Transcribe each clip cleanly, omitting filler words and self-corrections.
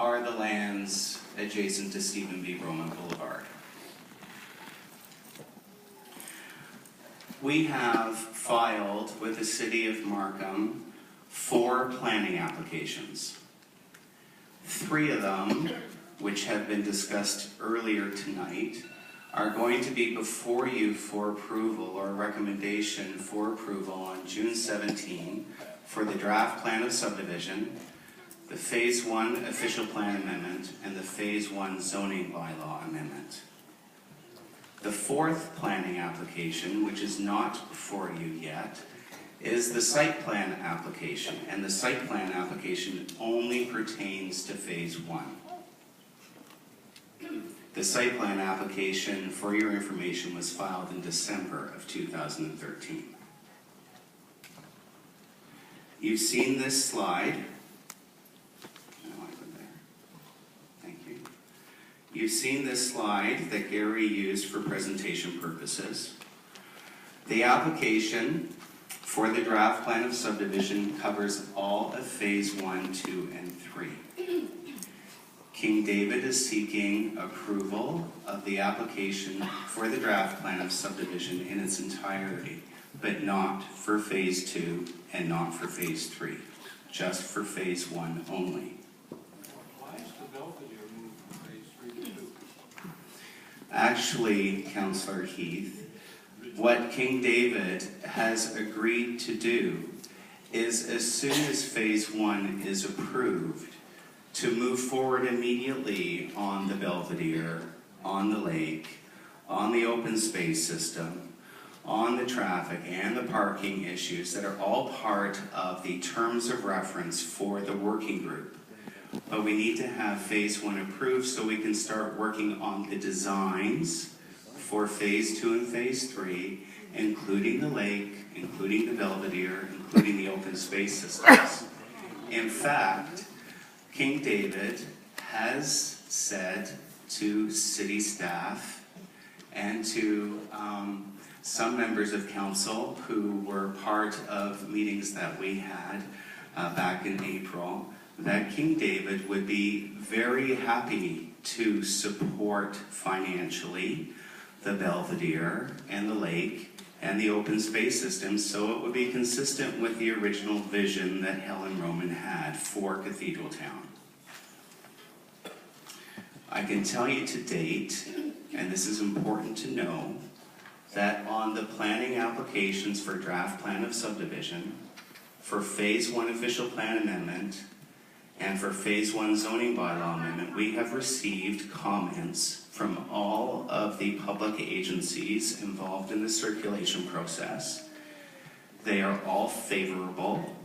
are the lands adjacent to Stephen B. Roman Boulevard. We have filed with the City of Markham 4 planning applications. 3 of them, which have been discussed earlier tonight, are going to be before you for approval or recommendation for approval on June 17 for the draft plan of subdivision, the Phase 1 official plan amendment, and the Phase 1 zoning bylaw amendment. The 4th planning application, which is not before you yet, is the site plan application, and the site plan application only pertains to Phase 1. The site plan application, for your information, was filed in December of 2013. You've seen this slide. Thank you. You've seen this slide that Gary used for presentation purposes. The application for the draft plan of subdivision covers all of Phase 1, 2, and 3. King David is seeking approval of the application for the draft plan of subdivision in its entirety, but not for Phase 2 and not for Phase 3, just for Phase 1 only. Why is the Belvedere moved from Phase 3 to 2? Actually, Councillor Heath, what King David has agreed to do is, as soon as Phase 1 is approved, to move forward immediately on the Belvedere, on the lake, on the open space system, on the traffic and the parking issues that are all part of the terms of reference for the working group. But we need to have Phase 1 approved so we can start working on the designs for Phase 2 and Phase 3, including the lake, including the Belvedere, including the open space systems. In fact, King David has said to city staff and to some members of council who were part of meetings that we had back in April, that King David would be very happy to support financially the Belvedere and the lake and the open space system, so it would be consistent with the original vision that Helen Roman had for Cathedraltown. I can tell you to date, and this is important to know, that on the planning applications for draft plan of subdivision, for Phase 1 official plan amendment, and for Phase 1 zoning bylaw amendment, we have received comments from all of the public agencies involved in the circulation process. They are all favorable.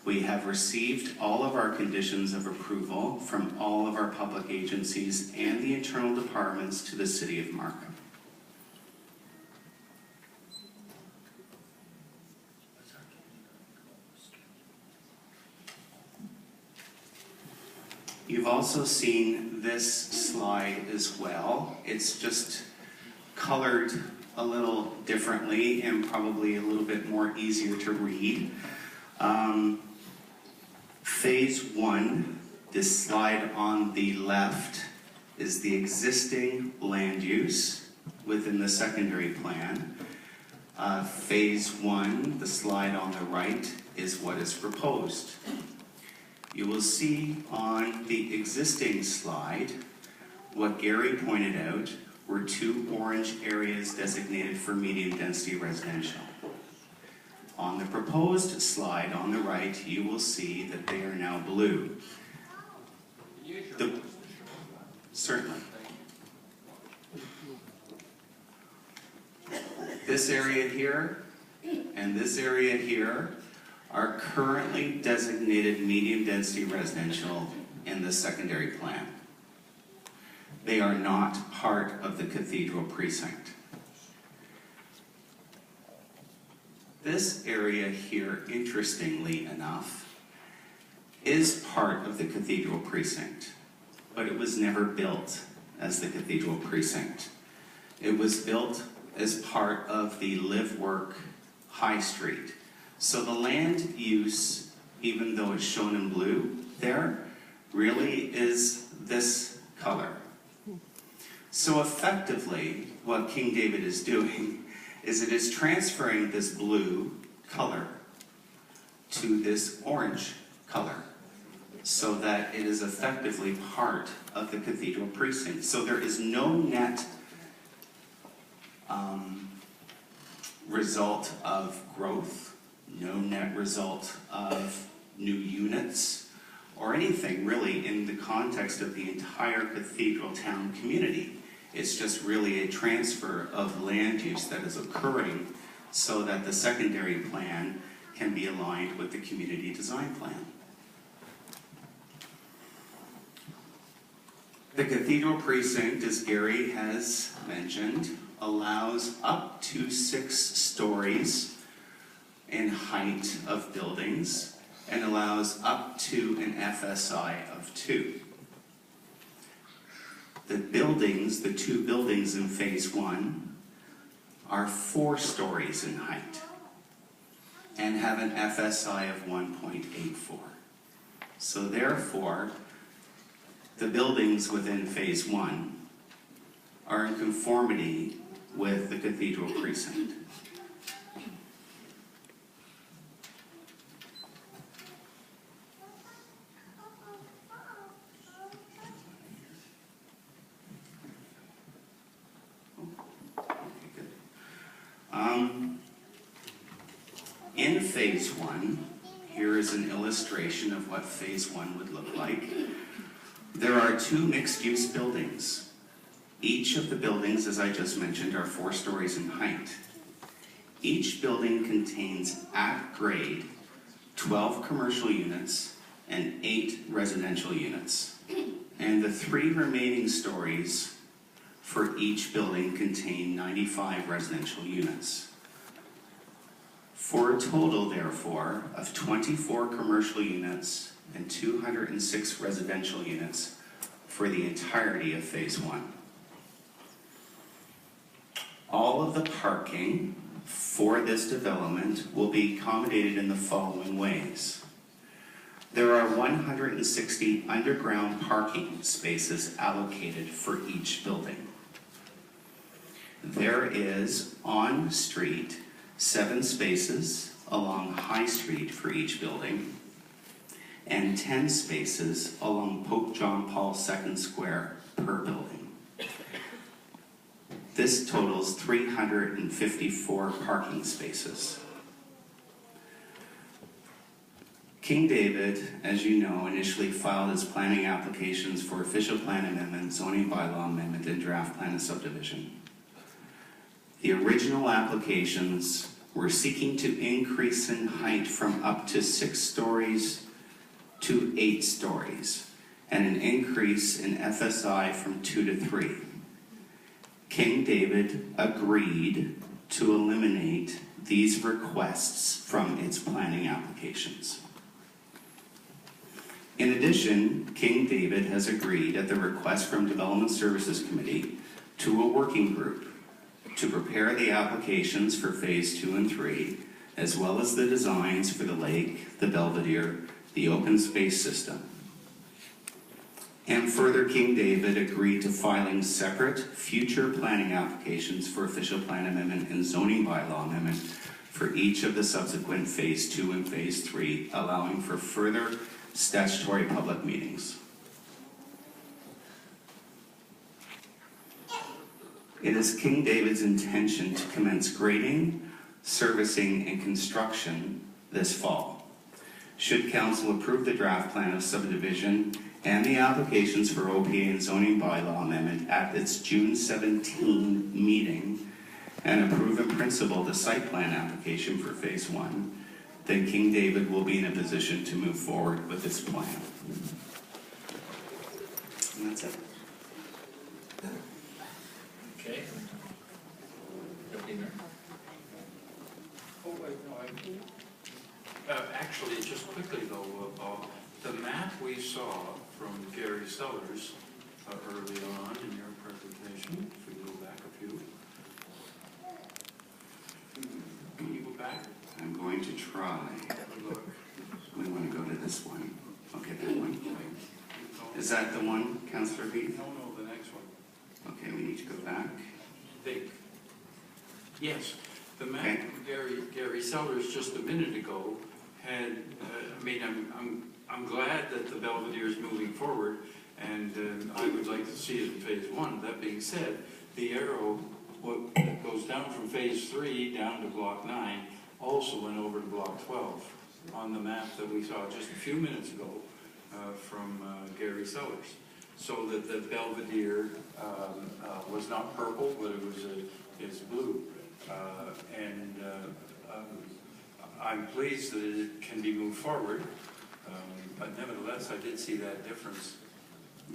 We have received all of our conditions of approval from all of our public agencies and the internal departments to the City of Markham. You've also seen this slide as well. It's just colored a little differently and probably a little bit more easier to read. Phase 1, this slide on the left, is the existing land use within the secondary plan. Phase 1, the slide on the right, is what is proposed. You will see on the existing slide, what Gary pointed out were 2 orange areas designated for medium density residential. On the proposed slide on the right, you will see that they are now blue. Certainly. This area here and this area here are currently designated medium density residential in the secondary plan. They are not part of the Cathedral precinct. This area here, interestingly enough, is part of the Cathedral precinct, but it was never built as the Cathedral precinct. It was built as part of the live-work High Street. So the land use, even though it's shown in blue there, really is this color. So effectively, what King David is doing is it is transferring this blue color to this orange color so that it is effectively part of the cathedral precinct. So there is no net result of growth, no net result of new units, or anything really in the context of the entire Cathedraltown community. It's just really a transfer of land use that is occurring so that the secondary plan can be aligned with the community design plan. The cathedral precinct, as Gary has mentioned, allows up to 6 stories in height of buildings and allows up to an FSI of 2. The buildings, the 2 buildings in phase 1, are 4 stories in height and have an FSI of 1.84. So therefore, the buildings within phase 1 are in conformity with the cathedral precinct. In phase 1, here is an illustration of what phase 1 would look like. There are 2 mixed-use buildings. Each of the buildings, as I just mentioned, are 4 stories in height. Each building contains, at grade, 12 commercial units and 8 residential units. And the 3 remaining stories for each building contain 95 residential units. For a total, therefore, of 24 commercial units and 206 residential units for the entirety of phase 1. All of the parking for this development will be accommodated in the following ways. There are 160 underground parking spaces allocated for each building. There is on-street 7 spaces along High Street for each building, and 10 spaces along Pope John Paul II Square per building. This totals 354 parking spaces. King David, as you know, initially filed his planning applications for official plan amendment, zoning bylaw amendment, and draft plan of subdivision. The original applications were seeking to increase in height from up to 6 stories to 8 stories, and an increase in FSI from 2 to 3. King David agreed to eliminate these requests from its planning applications. In addition, King David has agreed at the request from Development Services Committee to a working group to prepare the applications for phase 2 and 3, as well as the designs for the lake, the Belvedere, the open space system. And further, King David agreed to filing separate future planning applications for official plan amendment and zoning bylaw amendment for each of the subsequent phase 2 and phase 3, allowing for further statutory public meetings. It is King David's intention to commence grading, servicing, and construction this fall. Should council approve the draft plan of subdivision and the applications for OPA and zoning bylaw amendment at its June 17 meeting and approve in principle the site plan application for phase 1, then King David will be in a position to move forward with its plan. And that's it. Okay. Oh, wait, no, actually, just quickly though, the map we saw from Gary Sellers early on in your presentation, if we go back a few. Can you go back? I'm going to try. Have a look. We want to go to this one. Okay, that one. Is that the one, Councillor Heath? No, the next one. Okay, we need to go back. Think. Yes, the map Okay. Gary Sellers just a minute ago had, I'm glad that the Belvedere is moving forward, and I would like to see it in phase 1. That being said, the arrow that goes down from phase 3 down to block 9 also went over to block 12 on the map that we saw just a few minutes ago from Gary Sellers. So that the Belvedere was not purple, but it's blue. I'm pleased that it can be moved forward, but nevertheless, I did see that difference.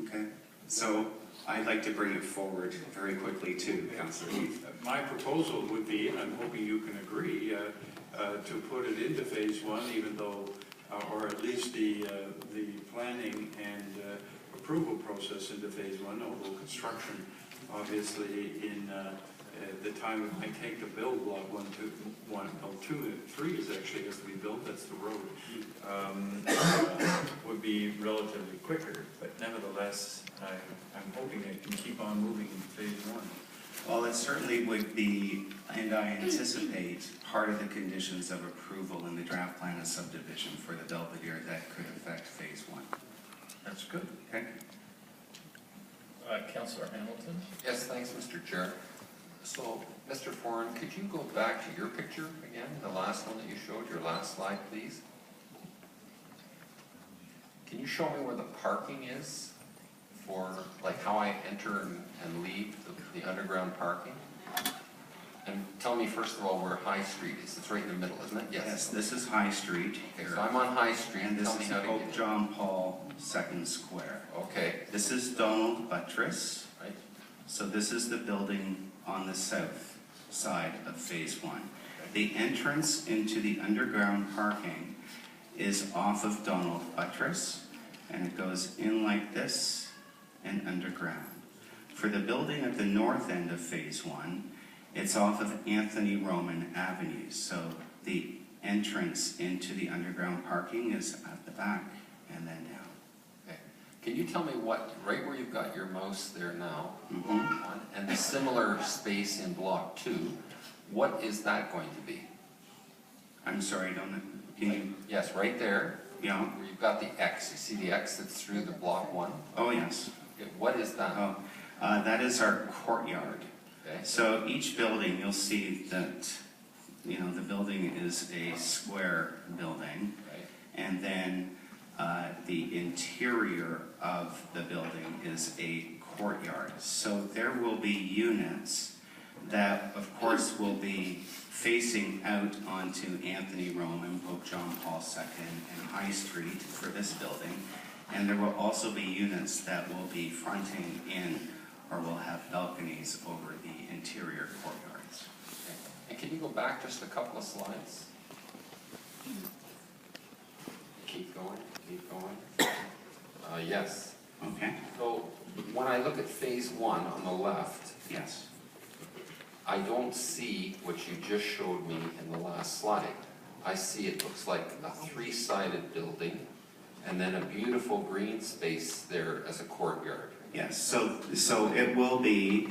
Okay. So I'd like to bring it forward very quickly too, Councillor Heath. My proposal would be, and I'm hoping you can agree, to put it into phase 1, even though, or at least the planning and approval process into phase 1, although construction, obviously, in the time it might take to build block 1, 2, and 3 is actually has to be built, that's the road, would be relatively quicker, but nevertheless, I'm hoping it can keep on moving in phase 1. Well, it certainly would be, and I anticipate, part of the conditions of approval in the draft plan of subdivision for the Belvedere that could affect phase 1. That's good. Okay? Councillor Hamilton? Yes, thanks, Mr. Chair. So, Mr. Foran, could you go back to your picture again, the last one that you showed, your last slide, please? Can you show me where the parking is for, like, how I enter and leave the underground parking? And tell me, first of all, where High Street is. It's right in the middle, isn't it? Yes, this is High Street. Okay, so I'm on High Street. And this Tell me is how to Pope get in. John Paul II Square. Okay, This is Donald Buttress. right. So this is the building on the south side of phase 1. The entrance into the underground parking is off of Donald Buttress, and it goes in like this and underground. For the building at the north end of phase 1, it's off of Anthony Roman Avenue. So the entrance into the underground parking is at the back and then down. Okay. Can you tell me what, right where you've got your mouse there now, Mhm. and the similar space in block 2, what is that going to be? I'm sorry, can you, Yes, right there, yeah? where you've got the X. You see the X that's through the block 1? Oh, yes. Okay, what is that? Oh, that is our courtyard. Okay. So each building, you'll see that, the building is a square building. Right. And then the interior of the building is a courtyard. So there will be units that, of course, will be facing out onto Anthony Roman, Pope John Paul II, and High Street for this building. And there will also be units that will be fronting in or will have balconies over the interior courtyards. Okay. And can you go back just a couple of slides? Keep going, keep going. Yes. Okay? So when I look at phase 1 on the left, Yes. I don't see what you just showed me in the last slide. I see it looks like a 3-sided building and then a beautiful green space there as a courtyard. Yes. So it will be